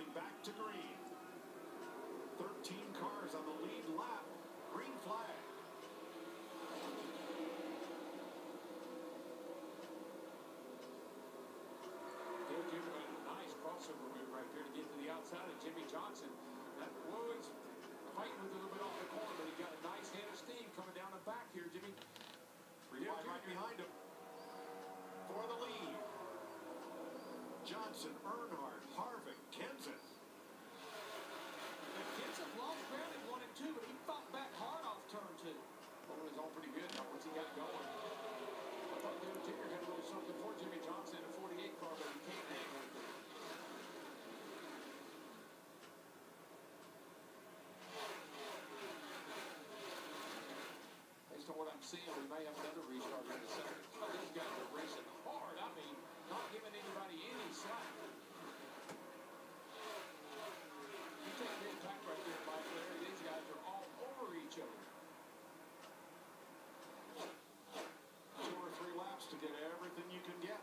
coming back to green. 13 cars on the lead lap. Green flag. They're giving a nice crossover move right there to get to the outside of Jimmy Johnson. That was fighting with a little bit off the corner, but he got a nice head of steam coming down the back here, Jimmy. Right behind him. For the lead. Johnson, Earnhardt, Harvick, Kenseth. And Kenseth lost ground in 1 and 2, but he fought back hard off turn 2. Well, it was all pretty good now once he got going. I thought Dale Jr. had a little something for Jimmy Johnson in a 48 car, but he can't hang with it. Based on what I'm seeing, we may have another restart in a second. Oh, these guys are racing hard. I mean, not giving anybody any slack. You take the attack right there, Mike Larry. These guys are all over each other. 2 or 3 laps to get everything you can get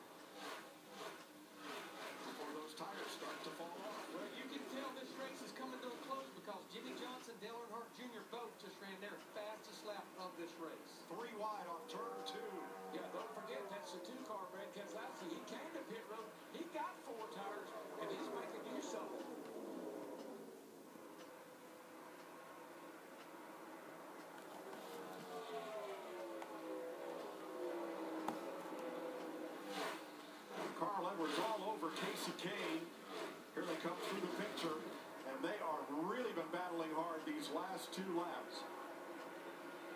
before those tires start to fall off. Well, you can tell this race is coming to a close because Jimmy Johnson, Dale Earnhardt Jr. both just ran their fastest lap of this race. 3 wide off turn 2. Yeah, don't forget that's the 2-car, Brad Keselowski. He came to pit road. He got 4 tires, and he's making use of them. Carl Edwards all over Casey Kane. Here they come through the picture, and they are really been battling hard these last 2 laps.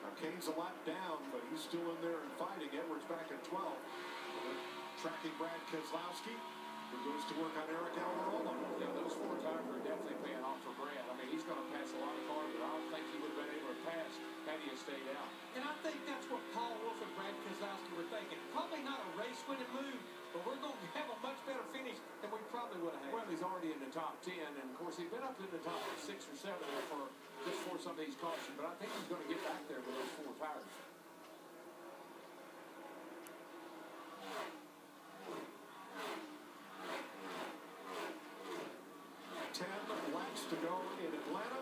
Now Kane's a lap down, but he's still in there and fighting. Edwards back at 12. Tracking Brad Keselowski, who goes to work on Eric Almirola. Yeah, those 4 tires are definitely paying off for Brad. I mean, he's going to pass a lot of cars, but I don't think he would have been able to pass had he stayed out. And I think that's what Paul Wolf and Brad Keselowski were thinking. Probably not a race-winning move, but we're going to have a much better finish than we probably would have had. Well, he's already in the top 10, and of course, he's been up in the top 6 or 7 there just for some of these cautions, but I think he's going to get back there with those 4 tires. 10 laps to go in Atlanta.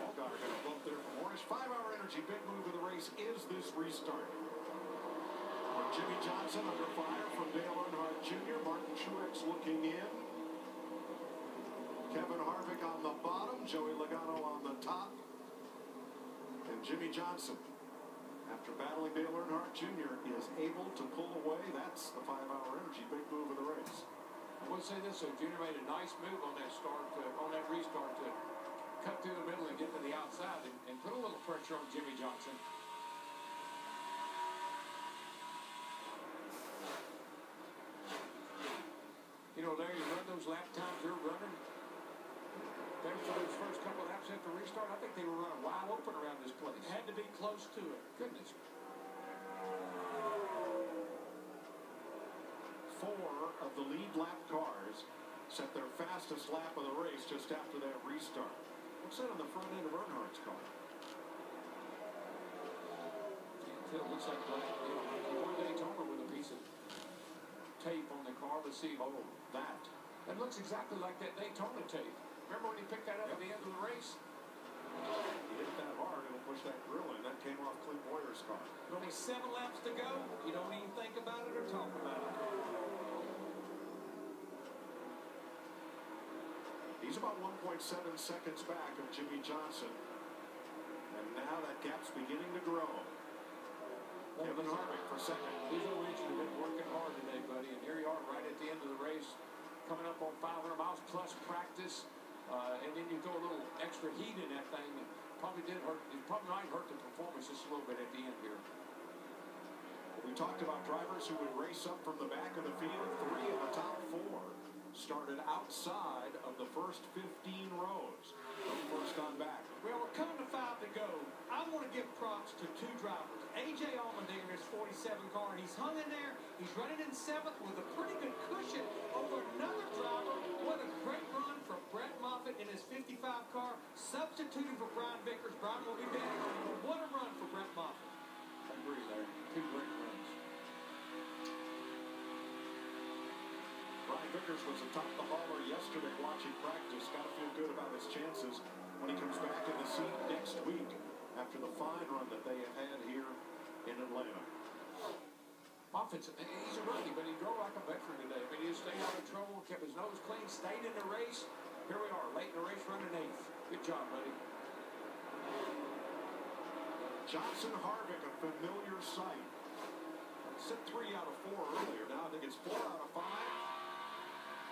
All got a bump there from Hornish. 5-hour energy. Big move of the race is this restart. Jimmy Johnson under fire from Dale Earnhardt Jr. Martin Truex looking in. Kevin Harvick on the bottom. Joey Logano on the top. And Jimmy Johnson, after battling Dale Earnhardt Jr., is able to pull away. That's the 5-hour energy. Big move of the race. I would say this, though, Junior made a nice move on that restart to cut through the middle and get to the outside and put a little pressure on Jimmy Johnson. You know, there you run those lap times they're running. There for those first couple of laps after restart, I think they were running wide open around this place. Had to be close to it. Goodness. 4 of the lead lap cars set their fastest lap of the race just after that restart. What's that on the front end of Earnhardt's car? Can't tell. Looks like he won Daytona with a piece of tape on the car. Let's see. Oh, that. That looks exactly like that Daytona tape. Remember when he picked that up at the end of the race? He hit that hard and pushed that grill in. That came off Clint Boyer's car. Only 7 laps to go. You don't even think about it or talk about it. He's about 1.7 seconds back of Jimmy Johnson. And now that gap's beginning to grow. Kevin Harvick for second. These old engines have been working hard today, buddy. And here you are right at the end of the race, coming up on 500 miles plus practice. And then you throw a little extra heat in that thing. It probably might hurt the performance just a little bit at the end here. We talked about drivers who would race up from the back of the field. 3 of the top 4 started outside of the first 15 rows. First on back. Well, we're coming to 5 to go. I want to give props to 2 drivers. A.J. Allmendinger in his 47 car. He's hung in there. He's running in 7th with a pretty good cushion over another driver. What a great run from Brett Moffitt in his 55 car. Substituting for Brian Vickers. Brian will be back. But what a run for Brett Moffitt. I agree there. 2 great runs. Brian Vickers was atop the hauler yesterday watching practice. Got to feel good about his chances when he comes back in the seat next week after the fine run that they have had here in Atlanta. Offensive, he's a rookie, but he drove like a veteran today. I mean, he stayed out of trouble, kept his nose clean, stayed in the race. Here we are, late in the race, running 8th. Good job, buddy. Johnson Harvick, a familiar sight. Said 3 out of 4 earlier. Now I think it's 4 out of 5.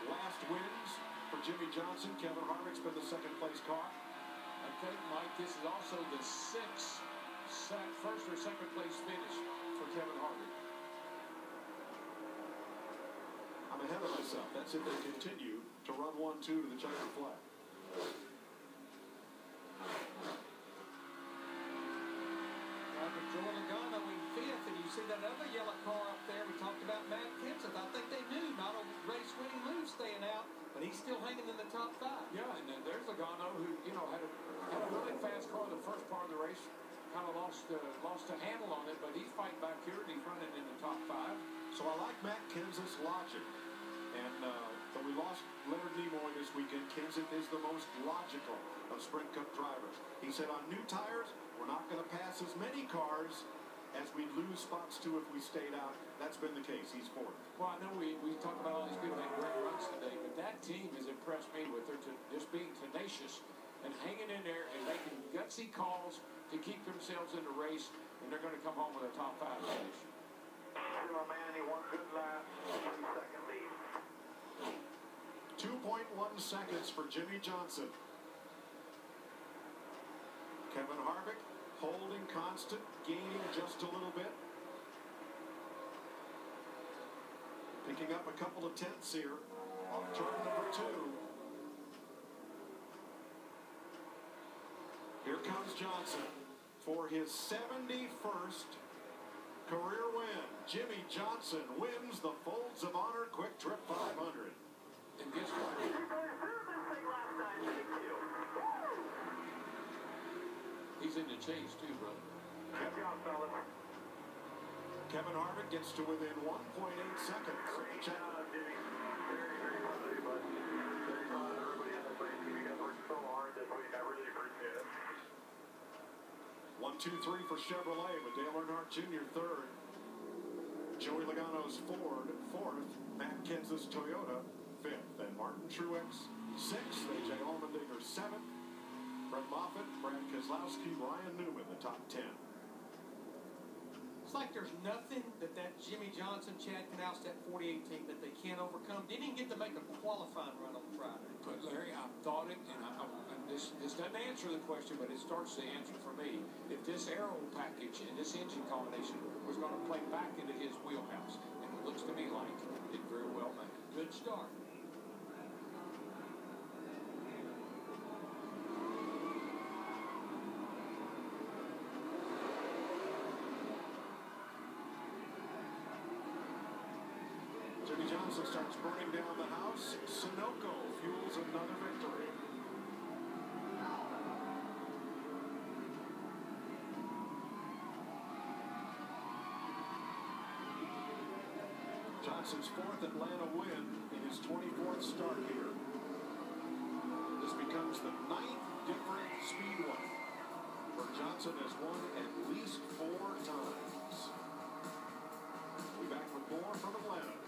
Last wins for Jimmy Johnson. Kevin Harvick's been the second place car. I think, Mike, this is also the 6th first or second place finish for Kevin Harvick. I'm ahead of myself. That's if they continue to run 1-2 to the checkered flag. Joel Logano in 5th, and you see that other yellow car up there. We talked about Matt Kenseth. I think they knew not a race-winning move staying out, but he's still hanging in the top 5. Yeah, and then there's Logano who, had a really fast car the first part of the race. Kind of lost a handle on it, but he's fighting back here and he's running in the top 5. So I like Matt Kenseth's logic. And though we lost Leonard Nimoy this weekend, Kenseth is the most logical of Sprint Cup drivers. He said on new tires, we're not going to pass as many cars as we lose spots to if we stayed out. That's been the case. He's 4th. Well, I know we talk about all these people that great runs today, but that team has impressed me with just being tenacious and hanging in there and making gutsy calls to keep themselves in the race, and they're going to come home with a top 5 finish. My man, he won good lap, 3-second lead. 2.1 seconds for Jimmy Johnson. Kevin Harvick holding constant, gaining just a little bit. Picking up a couple of tenths here on turn number 2. Here comes Johnson for his 71st career win. Jimmy Johnson wins the Folds of Honor QwikTrip 500. And guess what? He's in the chase too, brother. Good job, fellas. Kevin Harvick gets to within 1.8 seconds of the check. Jimmy. Very proud of you, bud. Very proud of everybody on the place. You guys worked so hard this week. I really appreciate it. 1, 2, 3 for Chevrolet, but Dale Earnhardt Jr. 3rd. Joey Logano's Ford 4th. Matt Kenseth's Toyota 5th. And Martin Truex 6th. A.J. Allmendinger 7th. Brett Moffitt, Brad Keselowski, Ryan Newman, the top 10. It's like there's nothing that Jimmy Johnson, Chad Knaus, that 48 team that they can't overcome. Didn't even get to make a qualifying run on Friday. But Larry, I thought it, and this doesn't answer the question, but it starts to answer for me. If this aero package and this engine combination was going to play back into his wheelhouse, and it looks to me like it very well may. Good start. Jimmy Johnson starts burning down the house. Sunoco fuels another victory. Johnson's 4th Atlanta win in his 24th start here. This becomes the 9th different Speedway where Johnson has won at least 4 times. We'll be back with more from Atlanta.